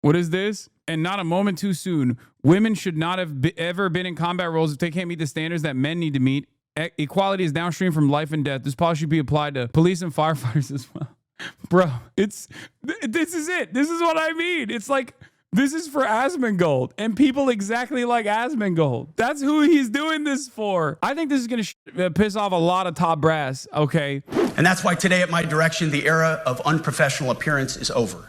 What is this? And not a moment too soon. Women should not have ever been in combat roles if they can't meet the standards that men need to meet. Equality is downstream from life and death. This policy should be applied to police and firefighters as well. Bro, this is it. This is what I mean. It's like, this is for Asmongold and people exactly like Asmongold. That's who he's doing this for. I think this is going to piss off a lot of top brass, okay? And that's why today, at my direction, the era of unprofessional appearance is over.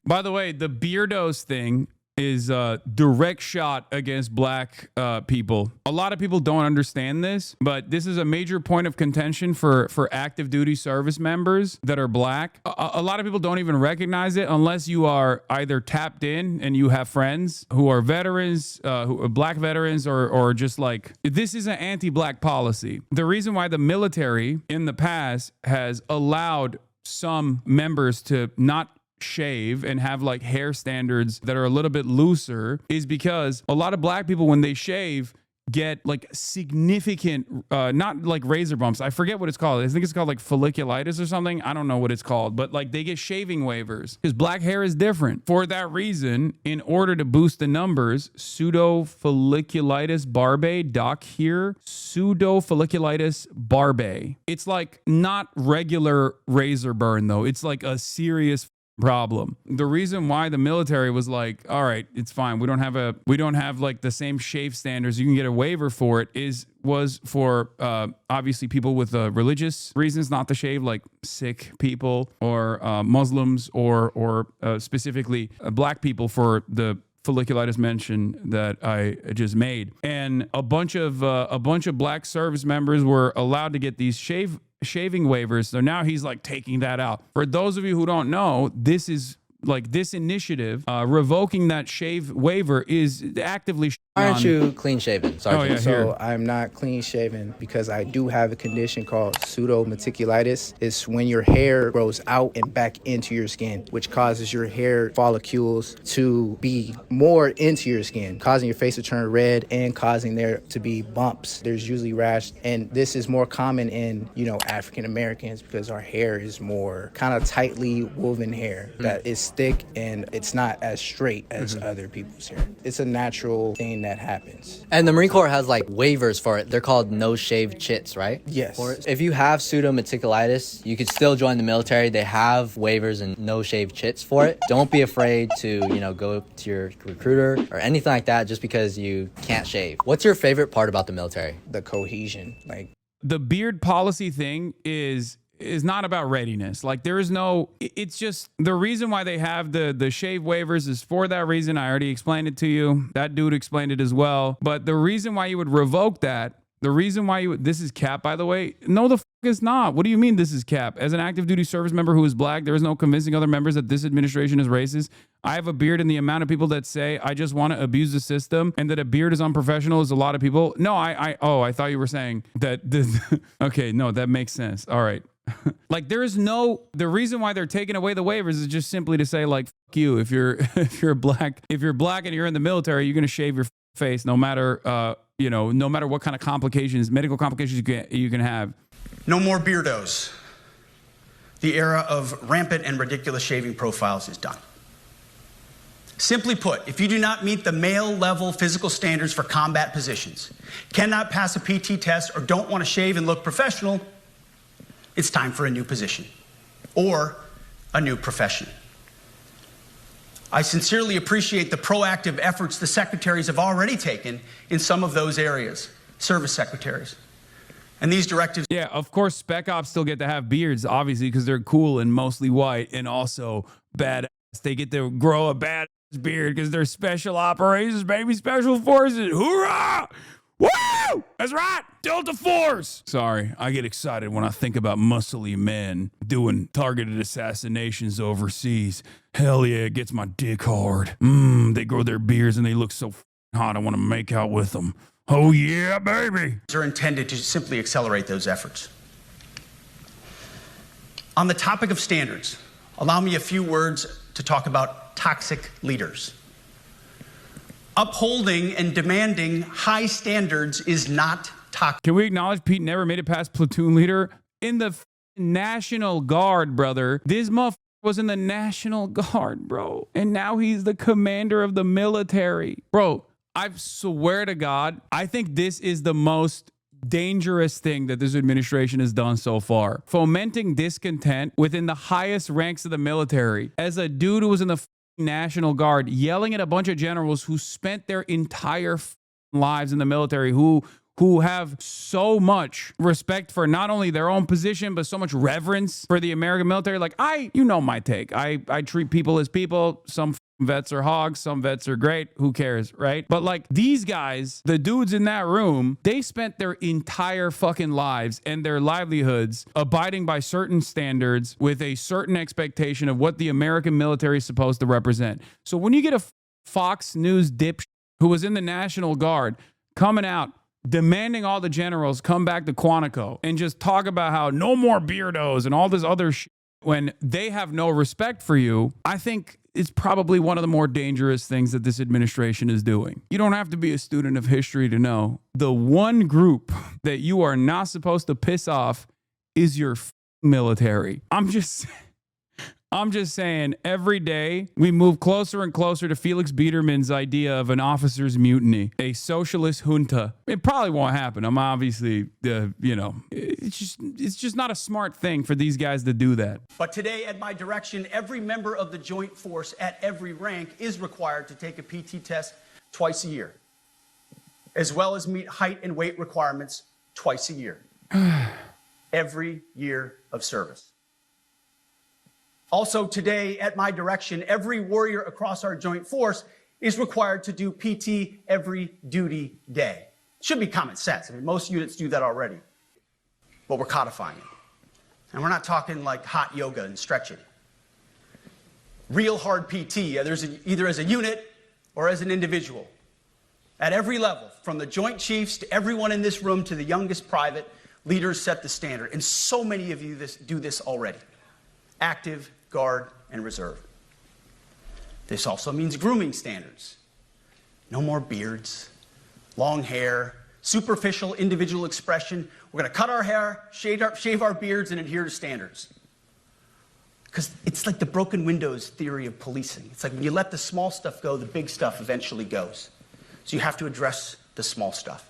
By the way, the beardos thing is a direct shot against black people. A lot of people don't understand this, but this is a major point of contention for active duty service members that are black. A lot of people don't even recognize it unless you are either tapped in and you have friends who are veterans, who are black veterans, or just like, this is an anti-black policy. The reason why the military in the past has allowed some members to not shave and have like hair standards that are a little bit looser is because a lot of black people, when they shave, get like significant, not like razor bumps. I forget what it's called. I think it's called like folliculitis or something. I don't know what it's called, but like they get shaving waivers because black hair is different. For that reason, in order to boost the numbers, pseudofolliculitis barbae, doc here, pseudofolliculitis barbae. It's like not regular razor burn though. It's like a serious problem. The reason why the military was like, all right, it's fine. We don't have like the same shave standards. You can get a waiver for it was for obviously people with religious reasons not to shave, like Sikh people or Muslims or specifically black people for the folliculitis mention that I just made. And a bunch of black service members were allowed to get these shaving waivers. So now he's like taking that out. For those of you who don't know, this is like this initiative, revoking that shave waiver is actively. Why aren't you clean shaven, Sergeant? Oh, yeah, So I'm not clean shaven because I do have a condition called pseudometiculitis. It's when your hair grows out and back into your skin, which causes your hair follicles to be more into your skin, causing your face to turn red and causing there to be bumps. There's usually rash, and this is more common in, African Americans because our hair is more kind of tightly woven hair that is thick and it's not as straight as other people's hair. It's a natural thing that happens. And the Marine Corps has like waivers for it. They're called no-shave chits, right? Yes. If you have pseudometiculitis, you could still join the military. They have waivers and no-shave chits for it. Don't be afraid to, go to your recruiter or anything like that just because you can't shave. What's your favorite part about the military? The cohesion. Like, The beard policy thing is not about readiness. Like there is no, it's just the reason why they have the shave waivers is for that reason. I already explained it to you. That dude explained it as well. But the reason why you would revoke that, the reason why this is cap, by the way, no, the it's not. What do you mean this is cap? As an active duty service member who is black, there is no convincing other members that this administration is racist. I have a beard, and the amount of people that say I just want to abuse the system and that a beard is unprofessional is a lot of people. No, I thought you were saying that this. Okay, no, that makes sense. All right. Like the reason why they're taking away the waivers is just simply to say like, fuck you. If you're black and you're in the military, you're going to shave your face no matter, no matter what kind of complications, medical complications you can have. No more beardos. The era of rampant and ridiculous shaving profiles is done. Simply put, if you do not meet the male level physical standards for combat positions, cannot pass a PT test, or don't want to shave and look professional, it's time for a new position or a new profession. I sincerely appreciate the proactive efforts the secretaries have already taken in some of those areas, service secretaries. And these directives. Yeah, of course, spec ops still get to have beards, obviously, because they're cool and mostly white and also badass. They get to grow a badass beard because they're special operations, baby, special forces. Hoorah! Woo! That's right, Delta Force. Sorry, I get excited when I think about muscly men doing targeted assassinations overseas. Hell yeah, it gets my dick hard. They grow their beards and they look so hot. I want to make out with them. Oh yeah, baby. Are intended to simply accelerate those efforts. On the topic of standards, allow me a few words to talk about toxic leaders. Upholding and demanding high standards is not toxic. Can we acknowledge Pete never made it past platoon leader in the National Guard, brother? This motherfucker was in the National Guard, bro. And now he's the commander of the military. Bro, I swear to God, I think this is the most dangerous thing that this administration has done so far. Fomenting discontent within the highest ranks of the military. As a dude who was in the National Guard, yelling at a bunch of generals who spent their entire lives in the military, who have so much respect for not only their own position, but so much reverence for the American military. Like, you know my take. I treat people as people. Some vets are hogs. Some vets are great. Who cares, right? But like these guys, the dudes in that room, they spent their entire fucking lives and their livelihoods abiding by certain standards with a certain expectation of what the American military is supposed to represent. So when you get a Fox News dip who was in the National Guard coming out, demanding all the generals come back to Quantico and just talk about how no more beardos and all this other shit when they have no respect for you, I think it's probably one of the more dangerous things that this administration is doing. You don't have to be a student of history to know the one group that you are not supposed to piss off is your military. I'm just saying, every day we move closer and closer to Felix Biederman's idea of an officer's mutiny, a socialist junta. It probably won't happen. I'm obviously, it's just not a smart thing for these guys to do that. But today, at my direction, every member of the Joint Force at every rank is required to take a PT test twice a year, as well as meet height and weight requirements twice a year, every year of service. Also today, at my direction, every warrior across our joint force is required to do PT every duty day. It should be common sense. I mean, most units do that already. But we're codifying it. And we're not talking like hot yoga and stretching. Real hard PT, either as a unit or as an individual. At every level, from the Joint Chiefs to everyone in this room to the youngest private, leaders set the standard. And so many of you do this already. Active, Guard, and Reserve. This also means grooming standards. No more beards, long hair, superficial individual expression. We're going to cut our hair, shave our beards, and adhere to standards. Because it's like the broken windows theory of policing. It's like when you let the small stuff go, the big stuff eventually goes. So you have to address the small stuff.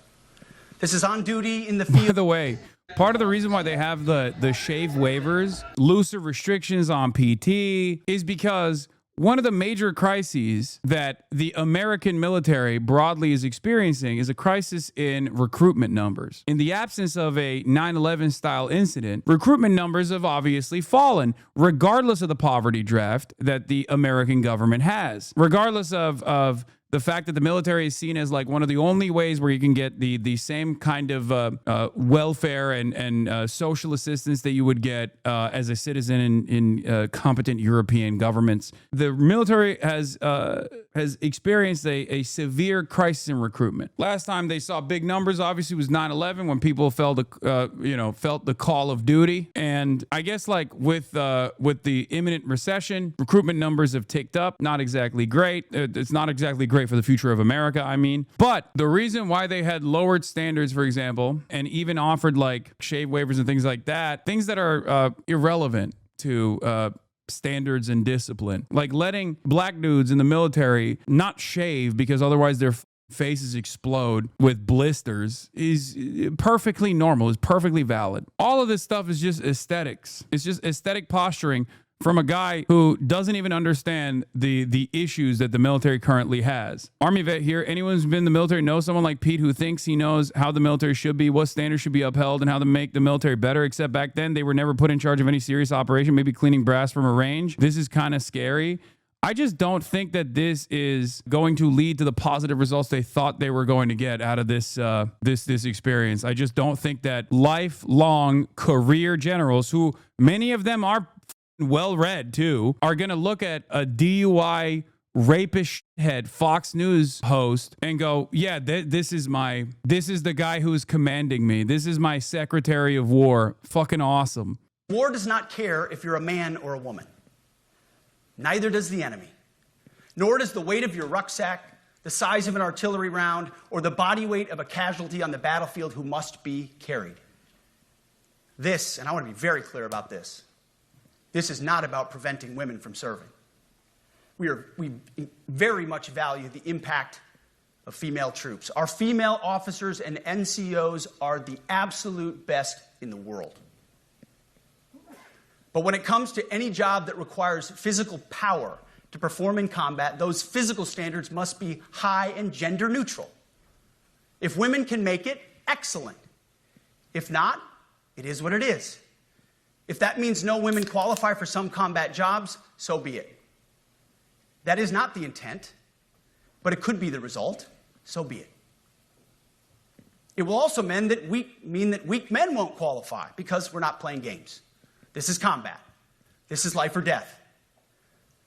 This is on duty in the field. By the way, part of the reason why they have the shave waivers, looser restrictions on PT, is because one of the major crises that the American military broadly is experiencing is a crisis in recruitment numbers. In the absence of a 9/11 style incident, recruitment numbers have obviously fallen, regardless of the poverty draft that the American government has, regardless of the fact that the military is seen as like one of the only ways where you can get the same kind of welfare and social assistance that you would get as a citizen in competent European governments. The military has experienced a severe crisis in recruitment. Last time they saw big numbers, obviously, was 9/11 when people felt the call of duty. And I guess like with the imminent recession, recruitment numbers have ticked up. Not exactly great. It's not exactly great for the future of America, I mean. But the reason why they had lowered standards, for example, and even offered like shave waivers and things like that, things that are irrelevant to standards and discipline, like letting black dudes in the military not shave because otherwise their faces explode with blisters, is perfectly normal, is perfectly valid. All of this stuff is just aesthetics. It's just aesthetic posturing from a guy who doesn't even understand the issues that the military currently has. Army vet here. Anyone who's been in the military knows someone like Pete who thinks he knows how the military should be, what standards should be upheld, and how to make the military better, except back then they were never put in charge of any serious operation, maybe cleaning brass from a range. This is kind of scary. I just don't think that this is going to lead to the positive results they thought they were going to get out of this this experience. I just don't think that lifelong career generals, who many of them are well-read too, are going to look at a DUI rapist head Fox News host and go, yeah, this is the guy who's commanding me. This is my Secretary of War. Fucking awesome. War does not care if you're a man or a woman. Neither does the enemy. Nor does the weight of your rucksack, the size of an artillery round, or the body weight of a casualty on the battlefield who must be carried. This, and I want to be very clear about this, This is not about preventing women from serving. We very much value the impact of female troops. Our female officers and NCOs are the absolute best in the world. But when it comes to any job that requires physical power to perform in combat, those physical standards must be high and gender neutral. If women can make it, excellent. If not, it is what it is. If that means no women qualify for some combat jobs, so be it. That is not the intent, but it could be the result, so be it. It will also mean that weak men won't qualify because we're not playing games. This is combat. This is life or death.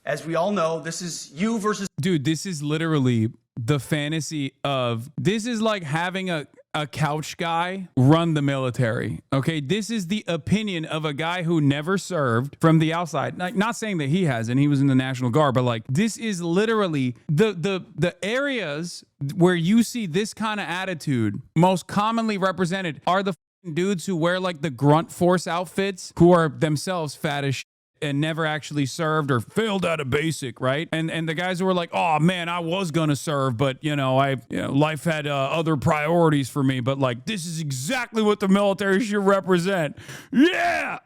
As we all know, this is you versus... Dude, this is literally the fantasy of... This is like having a couch guy run the military. Okay, this is the opinion of a guy who never served from the outside. Like, not saying that he hasn't, he was in the National Guard, but like this is literally the areas where you see this kind of attitude most commonly represented are the dudes who wear like the grunt force outfits, who are themselves fat as shit and never actually served or failed out of basic, right? And the guys who were like, oh man, I was gonna serve, but life had other priorities for me. But like, this is exactly what the military should represent. Yeah,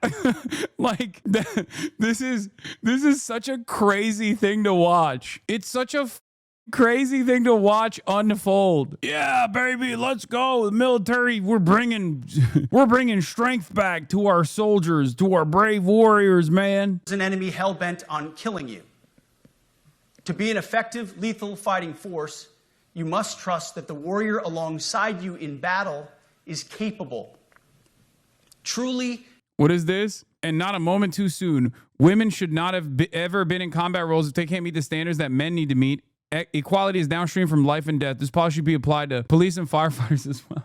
like this is such a crazy thing to watch. It's such a crazy thing to watch unfold. Yeah, baby, let's go. The military, we're bringing strength back to our soldiers, to our brave warriors, man. An enemy hell-bent on killing you. To be an effective, lethal fighting force, you must trust that the warrior alongside you in battle is capable. Truly. What is this? And not a moment too soon. Women should not have ever been in combat roles if they can't meet the standards that men need to meet. Equality is downstream from life and death. This policy should be applied to police and firefighters as well.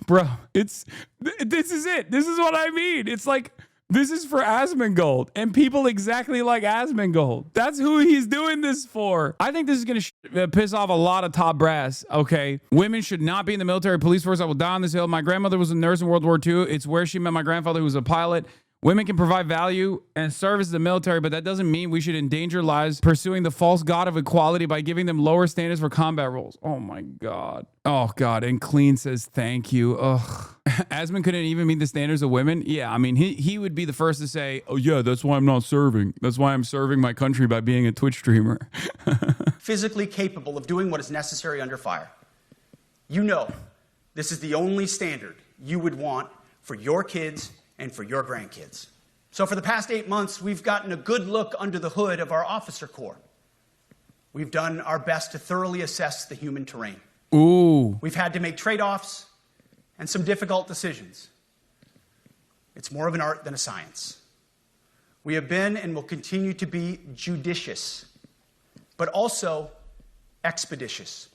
Bro, this is it. This is what I mean. It's like, this is for Asmongold and people exactly like Asmongold. That's who he's doing this for. I think this is going to piss off a lot of top brass, okay? Women should not be in the military police force. I will die on this hill. My grandmother was a nurse in World War II. It's where she met my grandfather, who was a pilot. Women can provide value and service to the military, but that doesn't mean we should endanger lives pursuing the false god of equality by giving them lower standards for combat roles. Oh my God. Oh God. And Clean says, thank you. Ugh. Asmon couldn't even meet the standards of women. Yeah. I mean, he would be the first to say, oh yeah, that's why I'm not serving. That's why I'm serving my country by being a Twitch streamer. Physically capable of doing what is necessary under fire. You know, this is the only standard you would want for your kids and for your grandkids. So for the past 8 months, we've gotten a good look under the hood of our officer corps. We've done our best to thoroughly assess the human terrain. Ooh. We've had to make trade-offs and some difficult decisions. It's more of an art than a science. We have been and will continue to be judicious, but also expeditious.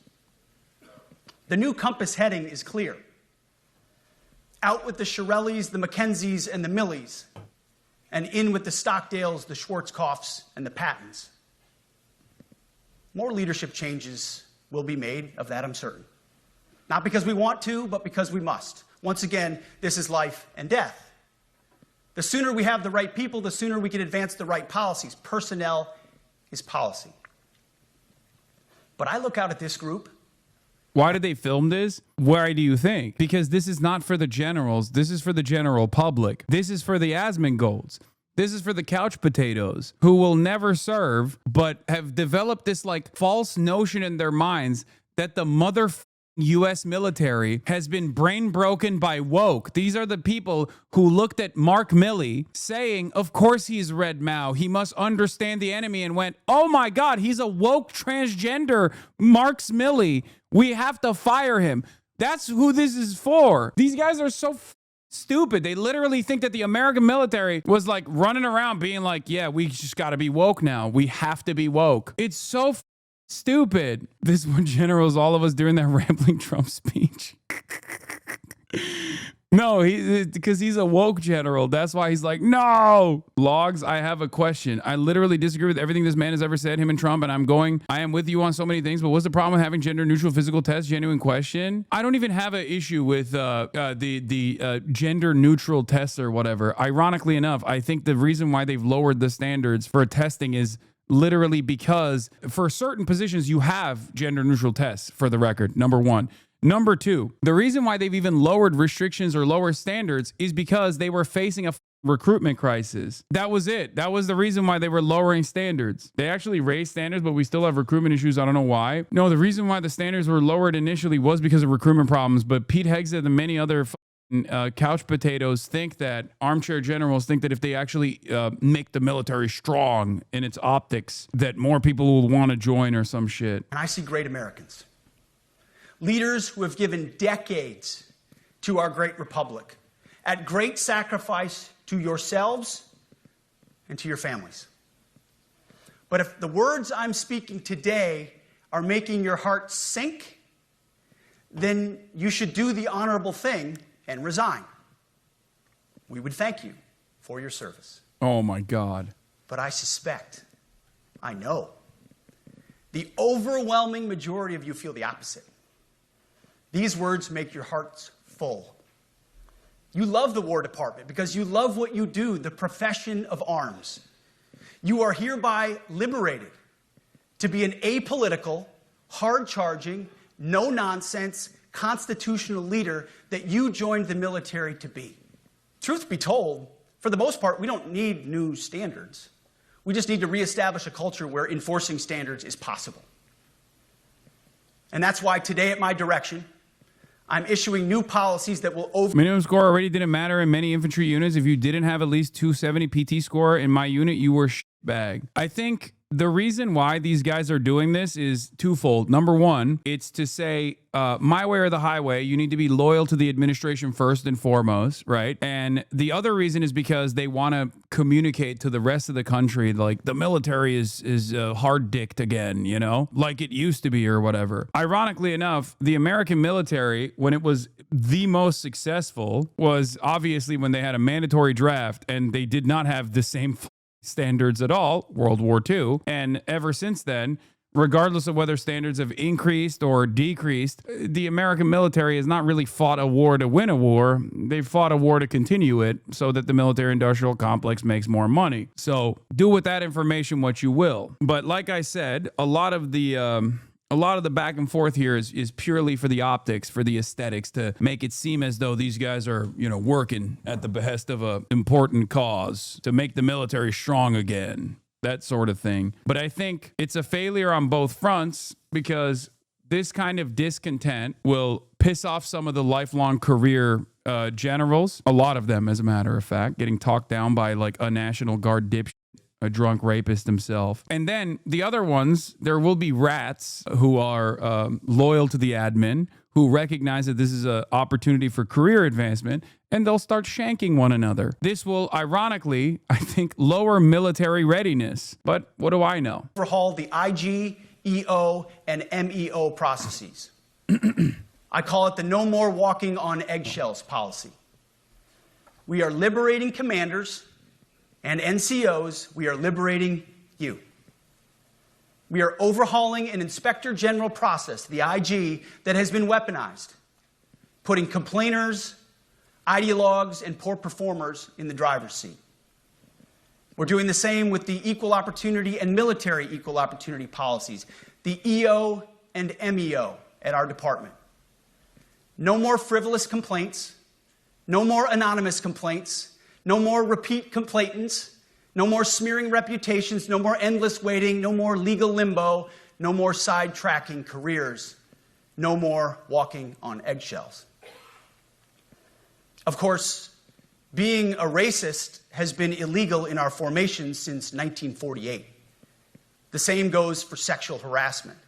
The new compass heading is clear. Out with the Shirellis, the Mackenzies, and the Millies, and in with the Stockdales, the Schwarzkopfs, and the Pattons. More leadership changes will be made, of that I'm certain. Not because we want to, but because we must. Once again, this is life and death. The sooner we have the right people, the sooner we can advance the right policies. Personnel is policy. But I look out at this group. Why did they film this? Why do you think? Because this is not for the generals. This is for the general public. This is for the Asmongolds. This is for the couch potatoes who will never serve, but have developed this like false notion in their minds that the U.S. military has been brain broken by woke. These are the people who looked at Mark Milley saying, of course he's Red Mao. He must understand the enemy, and went, oh my God, he's a woke transgender Marks Milley. We have to fire him. That's who this is for. These guys are so stupid. They literally think that the American military was like running around being like, yeah, we just got to be woke now. We have to be woke. It's so stupid. This one general is all of us during that rambling Trump speech. No, because he's a woke general. That's why he's like, no. Logs, I have a question. I literally disagree with everything this man has ever said, him and Trump, and I am with you on so many things, but what's the problem with having gender-neutral physical tests? Genuine question. I don't even have an issue with the gender-neutral tests or whatever. Ironically enough, I think the reason why they've lowered the standards for testing is literally because for certain positions, you have gender-neutral tests, for the record, number one. Number two, the reason why they've even lowered restrictions or lower standards is because they were facing a recruitment crisis. That was it. That was the reason why they were lowering standards. They actually raised standards, but we still have recruitment issues. I don't know why. No, the reason why the standards were lowered initially was because of recruitment problems, but Pete Hegseth and many other couch potatoes think that armchair generals think that if they actually make the military strong in its optics, that more people will want to join or some shit. And I see great Americans. Leaders who have given decades to our great republic at great sacrifice to yourselves and to your families. But if the words I'm speaking today are making your heart sink, then you should do the honorable thing and resign. We would thank you for your service. Oh my God. But I suspect, I know, the overwhelming majority of you feel the opposite. These words make your hearts full. You love the War Department because you love what you do, the profession of arms. You are hereby liberated to be an apolitical, hard-charging, no-nonsense, constitutional leader that you joined the military to be. Truth be told, for the most part, we don't need new standards. We just need to reestablish a culture where enforcing standards is possible. And that's why today at my direction, I'm issuing new policies that will minimum score already didn't matter in many infantry units. If you didn't have at least 270 PT score in my unit, you were bag. I think the reason why these guys are doing this is twofold. Number one, it's to say, my way or the highway. You need to be loyal to the administration first and foremost, right? And the other reason is because they want to communicate to the rest of the country, like the military is hard-dicked again, you know, like it used to be or whatever. Ironically enough, the American military, when it was the most successful, was obviously when they had a mandatory draft and they did not have the same standards at all, World War II. And ever since then, regardless of whether standards have increased or decreased, the American military has not really fought a war to win a war. They've fought a war to continue it so that the military-industrial complex makes more money. So do with that information what you will. But like I said, a lot of the back and forth here is purely for the optics, for the aesthetics, to make it seem as though these guys are, you know, working at the behest of a important cause to make the military strong again, that sort of thing. But I think it's a failure on both fronts because this kind of discontent will piss off some of the lifelong career generals, a lot of them, as a matter of fact, getting talked down by like a National Guard dipshit, a drunk rapist himself. And then the other ones, there will be rats who are loyal to the admin, who recognize that this is an opportunity for career advancement, and they'll start shanking one another. This will, ironically, I think, lower military readiness. But what do I know? Overhaul the IG, EO, and MEO processes. I call it the no more walking on eggshells policy. We are liberating commanders and NCOs, we are liberating you. We are overhauling an inspector general process, the IG, that has been weaponized, putting complainers, ideologues, and poor performers in the driver's seat. We're doing the same with the equal opportunity and military equal opportunity policies, the EO and MEO at our department. No more frivolous complaints, no more anonymous complaints, no more repeat complainants, no more smearing reputations, no more endless waiting, no more legal limbo, no more sidetracking careers, no more walking on eggshells. Of course, being a racist has been illegal in our formation since 1948. The same goes for sexual harassment.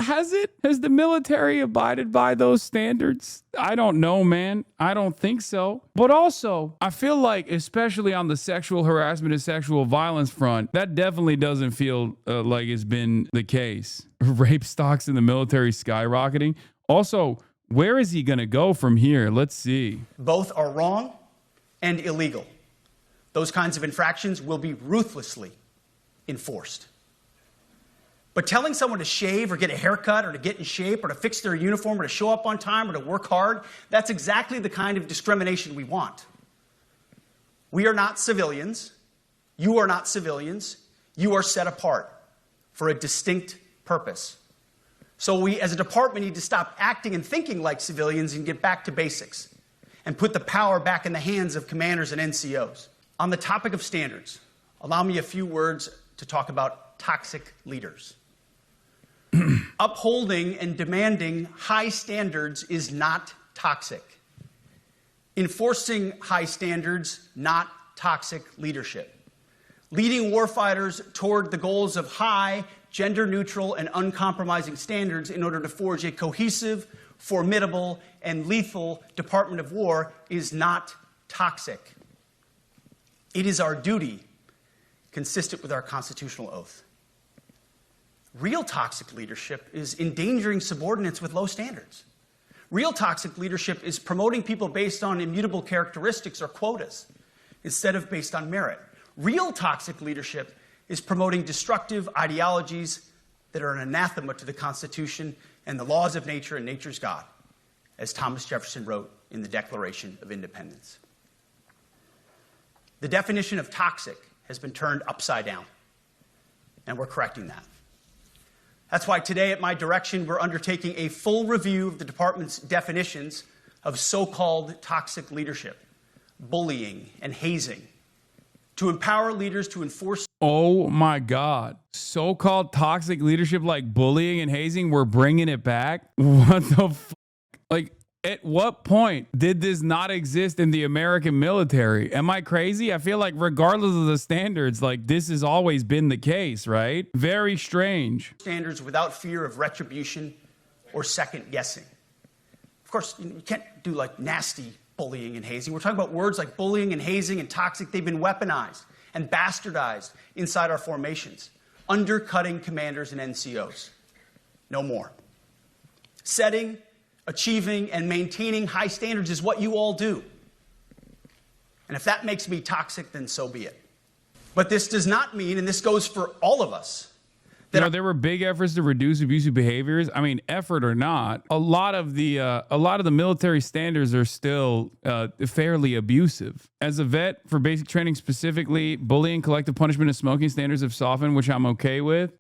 Has it? Has the military abided by those standards? I don't know, man. I don't think so. But also, I feel like, especially on the sexual harassment and sexual violence front, that definitely doesn't feel like it's been the case. Rape stocks in the military skyrocketing. Also, Where is he going to go from here? Let's see. Both are wrong and illegal. Those kinds of infractions will be ruthlessly enforced. But telling someone to shave or get a haircut or to get in shape or to fix their uniform or to show up on time or to work hard, that's exactly the kind of discrimination we want. We are not civilians. You are not civilians. You are set apart for a distinct purpose. So we, as a department, need to stop acting and thinking like civilians and get back to basics and put the power back in the hands of commanders and NCOs. On the topic of standards, allow me a few words to talk about toxic leaders. Upholding and demanding high standards is not toxic. Enforcing high standards, not toxic leadership. Leading warfighters toward the goals of high, gender-neutral, and uncompromising standards in order to forge a cohesive, formidable, and lethal Department of War is not toxic. It is our duty, consistent with our constitutional oath. Real toxic leadership is endangering subordinates with low standards. Real toxic leadership is promoting people based on immutable characteristics or quotas instead of based on merit. Real toxic leadership is promoting destructive ideologies that are an anathema to the Constitution and the laws of nature and nature's God, as Thomas Jefferson wrote in the Declaration of Independence. The definition of toxic has been turned upside down, and we're correcting that. That's why today, at my direction, we're undertaking a full review of the department's definitions of so-called toxic leadership, bullying, and hazing, to empower leaders to enforce. Oh my God. So-called toxic leadership like bullying and hazing, we're bringing it back? What the f***? Like, at what point did this not exist in the American military? Am I crazy? I feel like regardless of the standards, like this has always been the case, right? Very strange. Standards without fear of retribution or second guessing. Of course, you can't do like nasty bullying and hazing. We're talking about words like bullying and hazing and toxic. They've been weaponized and bastardized inside our formations, undercutting commanders and NCOs. No more. Setting, achieving, and maintaining high standards is what you all do. And if that makes me toxic, then so be it. But this does not mean, and this goes for all of us, that there were big efforts to reduce abusive behaviors. I mean, effort or not, a lot of the military standards are still fairly abusive. As a vet for basic training specifically, bullying, collective punishment, and smoking standards have softened, which I'm okay with.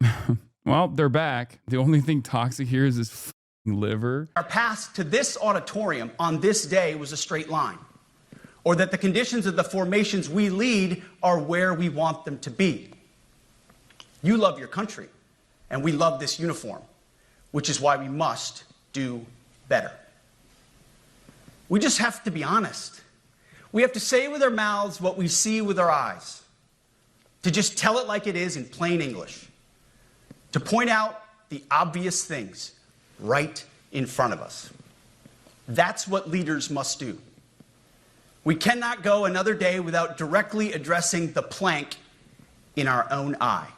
Well, they're back. The only thing toxic here is this liver. our path to this auditorium on this day was a straight line, or that the conditions of the formations we lead are where we want them to be. You love your country, and we love this uniform, which is why we must do better. We just have to be honest. We have to say with our mouths what we see with our eyes, to just tell it like it is in plain English, to point out the obvious things right in front of us. That's what leaders must do. We cannot go another day without directly addressing the plank in our own eye,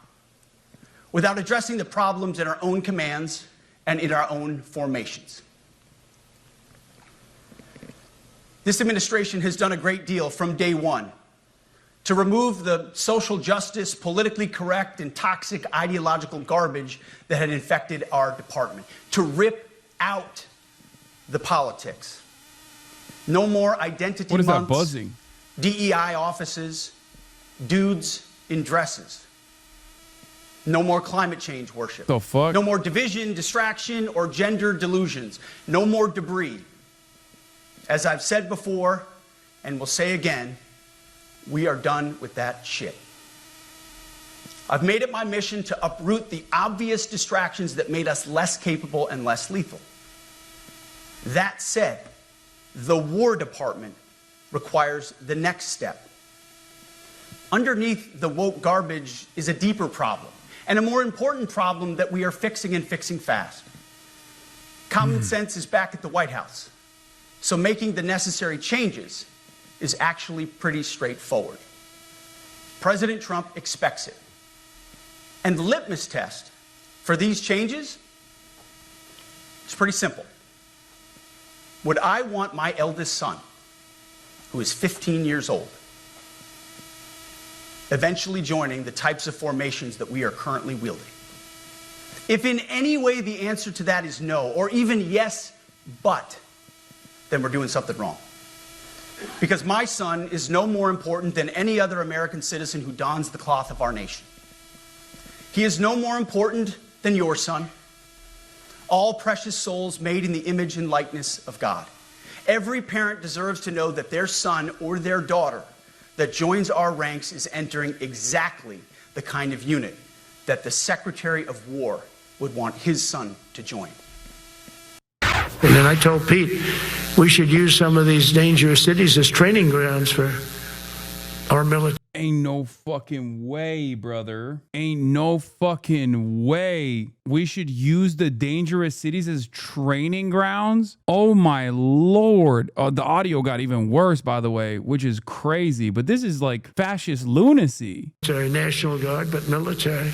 without addressing the problems in our own commands and in our own formations. This administration has done a great deal from day one to remove the social justice, politically correct, and toxic ideological garbage that had infected our department, to rip out the politics. No more identity What is months, that buzzing? DEI offices, dudes in dresses. No more climate change worship. The fuck? No more division, distraction, or gender delusions. No more debris. As I've said before, and will say again, we are done with that shit. I've made it my mission to uproot the obvious distractions that made us less capable and less lethal. That said, the War Department requires the next step. Underneath the woke garbage is a deeper problem, and a more important problem that we are fixing and fixing fast. Common sense is back at the White House, so making the necessary changes is actually pretty straightforward. President Trump expects it. And the litmus test for these changes is pretty simple. Would I want my eldest son, who is 15 years old, eventually joining the types of formations that we are currently wielding? If in any way the answer to that is no, or even yes, but, then we're doing something wrong. Because my son is no more important than any other American citizen who dons the cloth of our nation. He is no more important than your son. All precious souls made in the image and likeness of God. Every parent deserves to know that their son or their daughter that joins our ranks is entering exactly the kind of unit that the Secretary of War would want his son to join. And then I told Pete, we should use some of these dangerous cities as training grounds for our military. Ain't no fucking way, brother. Ain't no fucking way. We should use the dangerous cities as training grounds. Oh my Lord. The audio got even worse, by the way, which is crazy. But this is like fascist lunacy. National Guard, but military.